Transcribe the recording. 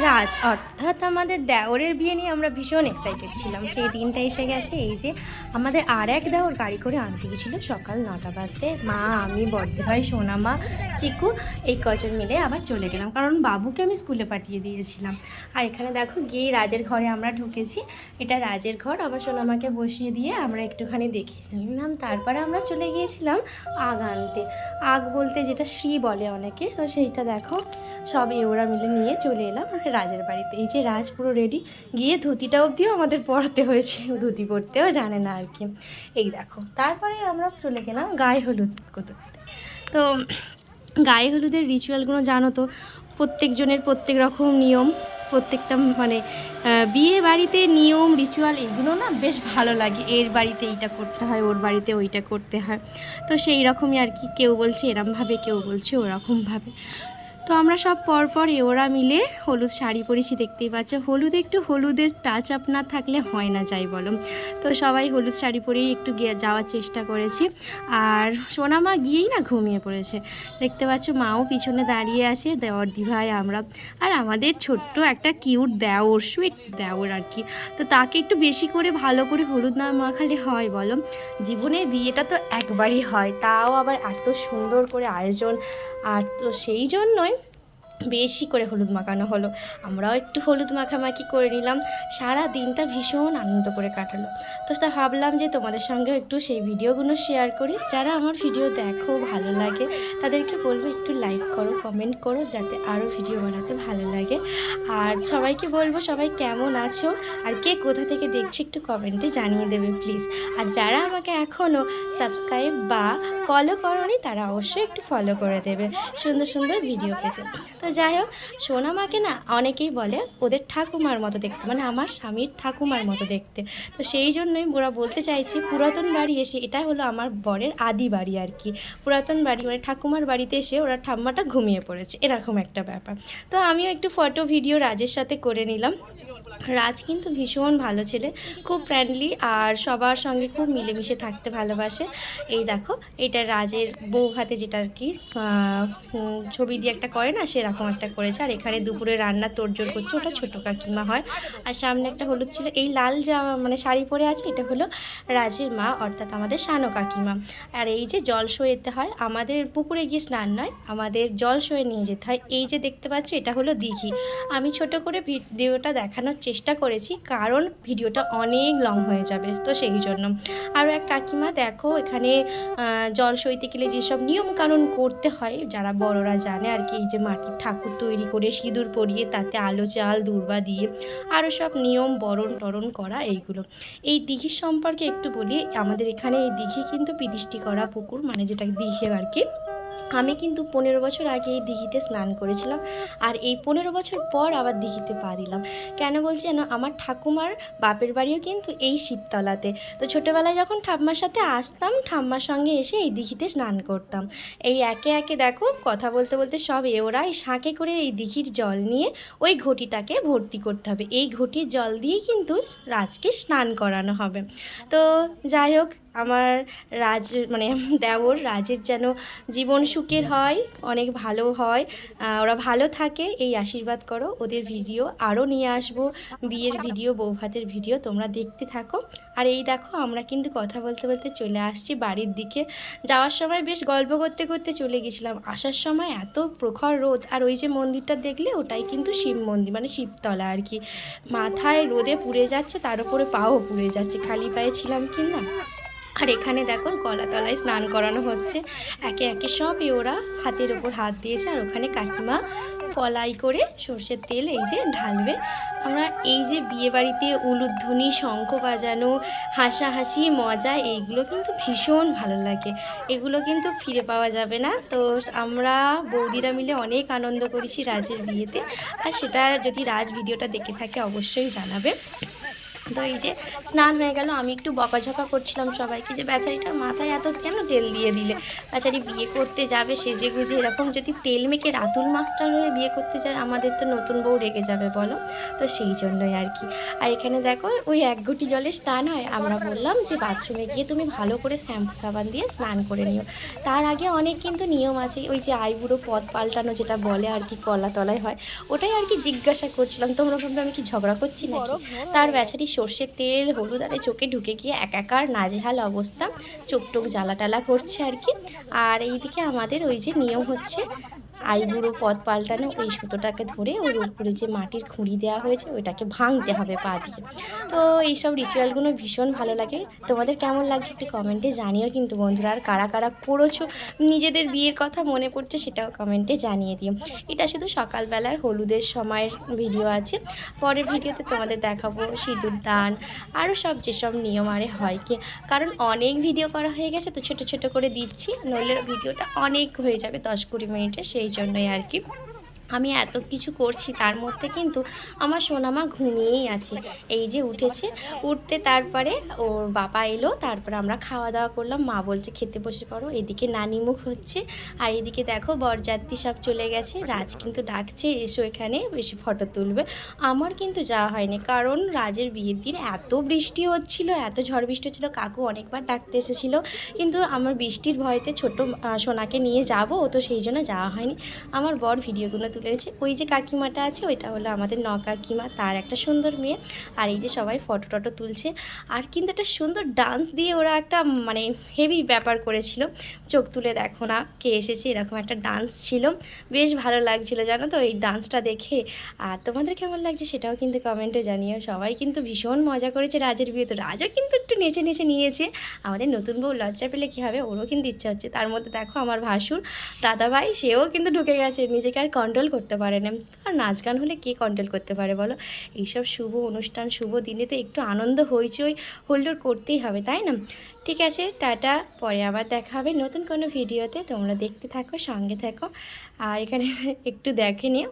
রাজ অর্থাৎ আমাদের দেওরের বিয়ে নিয়ে আমরা ভীষণ এক্সাইটেড ছিলাম। সেই দিনটা এসে গেছে। এই যে আমাদের আর এক দেওর গাড়ি করে আনতে গেছিলো সকাল 9টা বাজতে। মা, আমি, বড়দি ভাই, সোনামা, চিকু এই কজন মিলে আবার চলে গেলাম, কারণ বাবুকে আমি স্কুলে পাঠিয়ে দিয়েছিলাম। আর এখানে দেখো গিয়ে রাজের ঘরে আমরা ঢুকেছি। এটা রাজের ঘর। আবার সোনামাকে বসিয়ে দিয়ে আমরা একটুখানি দেখিয়ে নিলাম। তারপরে আমরা চলে গিয়েছিলাম আগ আনতে। আগ বলতে যেটা শ্রী বলে অনেকে, তো সেইটা দেখো সব ওরা মিলে নিয়ে চলে এলাম রাজের বাড়িতে। এই যে রাজ পুরো রেডি, গিয়ে ধুতিটা অবধিও আমাদের পরাতে হয়েছে, ধুতি পরতেও জানে না আর কি। এই দেখো তারপরে আমরা চলে গেলাম গায়ে হলুদ করতে। তো গায়ে হলুদের রিচুয়ালগুলো জানো তো, প্রত্যেকজনের প্রত্যেক রকম নিয়ম। প্রত্যেকটা মানে বিয়ে বাড়িতে নিয়ম রিচুয়াল এগুলো না বেশ ভালো লাগে। এর বাড়িতে এইটা করতে হয়, ওর বাড়িতে ওইটা করতে হয়। তো সেই রকমই আর কি, কেউ বলছে এরমভাবে, কেউ বলছে ওরকমভাবে। তো আমরা সব পরপর ওরা মিলে হলুদ শাড়ি পরেছি, দেখতেই পাচ্ছ। হলুদ একটু হলুদের টাচ আপ না থাকলে হয় না, যাই বলো। তো সবাই হলুদ শাড়ি পরেই একটু যাওয়ার চেষ্টা করেছি। আর সোনামা গিয়েই না ঘুমিয়ে পড়েছে, দেখতে পাচ্ছ। মাও পিছনে দাঁড়িয়ে আছে, দেওর দিভাই আমরা। আর আমাদের ছোট্ট একটা কিউট দেওর, সুইট দেওর আর কি। তো তাকে একটু বেশি করে ভালো করে হলুদ না মাখালে হয় বলো? জীবনের বিয়েটা তো একবারই হয়, তাও আবার এত সুন্দর করে আয়োজন। আর তো সেই জন্যই বেশি করে হলুদ মাখানো হলো। আমরাও একটু হলুদ মাখামাখি করে নিলাম। সারা দিনটা ভীষণ আনন্দ করে কাটালো। তো তা ভাবলাম যে তোমাদের সঙ্গেও একটু সেই ভিডিওগুলো শেয়ার করি। যারা আমার ভিডিও দেখো, ভালো লাগে, তাদেরকে বলবো একটু লাইক করো, কমেন্ট করো, যাতে আরও ভিডিও বানাতে ভালো লাগে। আর সবাইকে বলবো সবাই কেমন আছো, আর কে কোথা থেকে দেখছি একটু কমেন্টে জানিয়ে দেবে প্লিজ। আর যারা আমাকে এখনও সাবস্ক্রাইব বা ফলো করোনি, তারা অবশ্যই একটু ফলো করে দেবে সুন্দর সুন্দর ভিডিও পেতে। তো যাই হোক, সোনামাকে না অনেকেই বলে ওদের ঠাকুমার মতো দেখতে, মানে আমার স্বামীর ঠাকুমার মতো দেখতে। তো সেই জন্যই ওরা বলতে চাইছি পুরাতন বাড়ি এসে, এটা হলো আমার বরের আদি বাড়ি আর কি। পুরাতন বাড়ি মানে ঠাকুমার বাড়িতে এসে ওরা ঠাম্মাটা ঘুমিয়ে পড়েছে, এরকম একটা ব্যাপার। তো আমিও একটু ফটো ভিডিও রাজের সাথে করে নিলাম। রাজ কিন্তু ভীষণ ভালো ছেলে, খুব ফ্রেন্ডলি, আর সবার সঙ্গে খুব মিলেমিশে থাকতে ভালোবাসে। এই দেখো, এটা রাজের বউ হাতে যেটা আর কি ছবি দিয়ে একটা করে না, সেরকম একটা করেছে। আর এখানে দুপুরে রান্না তোড়জোড় করছে, ওটা ছোটো কাকিমা হয়। আর সামনে একটা হলুদ ছিল, এই লাল জামা মানে শাড়ি পরে আছে, এটা হলো রাজের মা অর্থাৎ আমাদের সানো কাকিমা। আর এই যে জল সইতে হয়, আমাদের পুকুরে গিয়ে স্নান নয়, আমাদের জল সয়ে নিয়ে যেতে হয়। এই যে দেখতে পাচ্ছ, এটা হলো দিঘি। আমি ছোট করে ভিডিওটা দেখানোর চেষ্টা করেছি, কারণ ভিডিওটা অনেক লং হয়ে যাবে, তো সেই জন্য। আরও এক কাকিমা দেখো, এখানে জল সইতে গেলে যেসব নিয়মকানুন করতে হয়, যারা বড়রা জানে আর কি। এই যে মাটির ঠাকুর তৈরি করে সিঁদুর পরিয়ে তাতে আলো চাল দূর্বা দিয়ে আরও সব নিয়ম বরণ টরণ করা, এইগুলো। এই দিঘির সম্পর্কে একটু বলি। আমাদের এখানে এই দিঘি কিন্তু পিদিষ্টি করা পুকুর, মানে যেটা দিঘি আর কি। আমি কিন্তু 15 বছর আগে এই দিঘিতে স্নান করেছিলাম, আর এই 15 বছর পর আবার দিঘিতে পা দিলাম। কেন বলছি যেন, আমার ঠাকুমার বাপের বাড়িও কিন্তু এই শিবতলাতে। তো ছোটোবেলায় যখন ঠাম্মার সাথে আসতাম, ঠাম্মার সঙ্গে এসে এই দিঘিতে স্নান করতাম। এই একে একে দেখো কথা বলতে বলতে সব ওরা এই শাঁকে করে এই দিঘির জল নিয়ে ওই ঘটিটাকে ভর্তি করতে হবে। এই ঘটির জল দিয়েই কিন্তু রাজকে স্নান করানো হবে। তো যাই হোক, আমার রাজ মানে দেওর রাজের যেন জীবন সুখের হয়, অনেক ভালো হয়, ওরা ভালো থাকে, এই আশীর্বাদ করো। ওদের ভিডিও আরও নিয়ে আসবো, বিয়ের ভিডিও, বৌভাতের ভিডিও, তোমরা দেখতে থাকো। আর এই দেখো, আমরা কিন্তু কথা বলতে বলতে চলে আসছি বাড়ির দিকে। যাওয়ার সময় বেশ গল্প করতে করতে চলে গেছিলাম, আসার সময় এত প্রখর রোদ। আর ওই যে মন্দিরটা দেখলে, ওটাই কিন্তু শিব মন্দির, মানে শিবতলা আর কি। মাথায় রোদে পুড়ে যাচ্ছে, তার উপরে পাও পুড়ে যাচ্ছে, খালি পায়ে ছিলাম কি না। আর এখানে দেখো গলাতলায় স্নান করানো হচ্ছে, একে একে সব ওরা হাতের ওপর হাত দিয়েছে। আর ওখানে কাকিমা কলাই করে সর্ষের তেল এই যে ঢালবে। আমরা এই যে বিয়ে বাড়িতে উলুধ্বনি, শঙ্খ বাজানো, হাসাহাসি, মজা, এইগুলো কিন্তু ভীষণ ভালো লাগে। এগুলো কিন্তু ফিরে পাওয়া যাবে না। তো আমরা বৌদিরা মিলে অনেক আনন্দ করেছি রাজের বিয়েতে। আর সেটা যদি রাজ ভিডিওটা দেখে থাকে, অবশ্যই জানাবে। তো এই যে স্নান হয়ে গেল, আমি একটু বকাঝকা করছিলাম সবাইকে যে বেচারিটার মাথায় এত কেন তেল দিয়ে দিলে, বেচারি বিয়ে করতে যাবে সেজে গুজে, এরকম যদি তেল মেখে রাতুল মাস্টার হয়ে বিয়ে করতে যায় আমাদের তো নতুন বউ রেগে যাবে বলো। তো সেই জন্যই আর কি। আর এখানে দেখো ওই এক ঘটি জলে স্নান হয়, আমরা বললাম যে বাথরুমে গিয়ে তুমি ভালো করে শ্যাম্পু সাবান দিয়ে স্নান করে নিও। তার আগে অনেক কিন্তু নিয়ম আছে, ওই যে আইবুড়ো পথ পাল্টানো যেটা বলে আর কি, কলা তলায় হয়, ওটাই আর কি জিজ্ঞাসা করছিলাম। তোমরা ভাববে আমি কি ঝগড়া করছি নাকি। তার বেচারি সর্ষের তেল হলুদ আরে চোখে ঢুকে গিয়ে একাকার নাজেহাল অবস্থা, চোখ টোক জ্বালা টালা করছে আর কি। আর এইদিকে আমাদের ওই যে নিয়ম হচ্ছে আইবুড়ো পথ পাল্টানো, ওই সুতোটাকে ধরে ওর উপরে যে মাটির খুঁড়ি দেওয়া হয়েছে ওইটাকে ভাঙতে হবে পা দিয়ে। তো এইসব রিচুয়ালগুলো ভীষণ ভালো লাগে। তোমাদের কেমন লাগছে একটু কমেন্টে জানিও কিন্তু বন্ধুরা, আর কারা কারা করেছো, নিজেদের বিয়ের কথা মনে পড়ছে সেটাও কমেন্টে জানিয়ে দিও। এটা শুধু সকালবেলার হলুদের সময়ের ভিডিও আছে, পরের ভিডিওতে তোমাদের দেখাবো সিঁদুর দান আরও সব যেসব নিয়ম আরে হয় কি, কারণ অনেক ভিডিও করা হয়ে গেছে তো ছোট ছোট করে দিচ্ছি, নইলে ভিডিওটা অনেক হয়ে যাবে 10-20 মিনিটে, সেই জন্যই আর কি আমি এত কিছু করছি। তার মধ্যে কিন্তু আমার সোনামা ঘুমিয়েই আছে, এই যে উঠেছে, উঠতে তারপরে ওর বাবা এলো, তারপরে আমরা খাওয়া দাওয়া করলাম, মা বলছে খেতে বসে পড়ো, এদিকে নানি মুখ হচ্ছে, আর এদিকে দেখো বরযাত্রী সব চলে গেছে, রাজ কিন্তু ডাকছে এসো এখানে বেশি ফটো তুলবে। আমার কিন্তু যাওয়া হয়নি, কারণ রাজের বিয়ের দিন এত বৃষ্টি হচ্ছিল, এত ঝড় বৃষ্টি হচ্ছিল, কাকু অনেকবার ডাকতে এসেছিল, কিন্তু আমার বৃষ্টির ভয়তে ছোট সোনাকে নিয়ে যাব, তো সেই জন্য যাওয়া হয়নি। আমার বর ভিডিওগুলো তুলেছে, ওই যে কাকিমাটা আছে ওইটা হলো আমাদের কাকিমা, তার একটা সুন্দর মেয়ে। আর এই যে সবাই ফটো টটো তুলছে, আর কিন্তু একটা সুন্দর ডান্স দিয়ে ওরা একটা মানে হেভি ব্যাপার করেছিল, চোখ তুলে দেখো না কে এসেছে, এরকম একটা ডান্স ছিল, বেশ ভালো লাগছিল জানো তো এই ডান্সটা দেখে। আর তোমাদের কেমন লাগছে সেটাও কিন্তু কমেন্টে জানিও। সবাই কিন্তু ভীষণ মজা করেছে রাজের বিয়ে, তো রাজও কিন্তু একটু নেচে নেচে নিয়েছে। আমাদের নতুন বউ লজ্জা পেলে কী হবে, ওরও কিন্তু ইচ্ছা হচ্ছে। তার মধ্যে দেখো আমার ভাসুর দাদাভাই সেও কিন্তু ঢুকে গেছে, নিজেকে আর কন্ট্রোল করতে পারে না। আর নাচ গান হলে কে কন্ট্রোল করতে পারে বলো, এইসব শুভ অনুষ্ঠান শুভ দিনে তো একটু আনন্দ হইচই হুল্লোড় করতেই হবে, তাই না? ঠিক আছে, টাটা, পরে আবার দেখা হবে নতুন কোনো ভিডিওতে, তোমরা দেখতে থাকো, সঙ্গে থাকো। আর এখানে একটু দেখে নিও।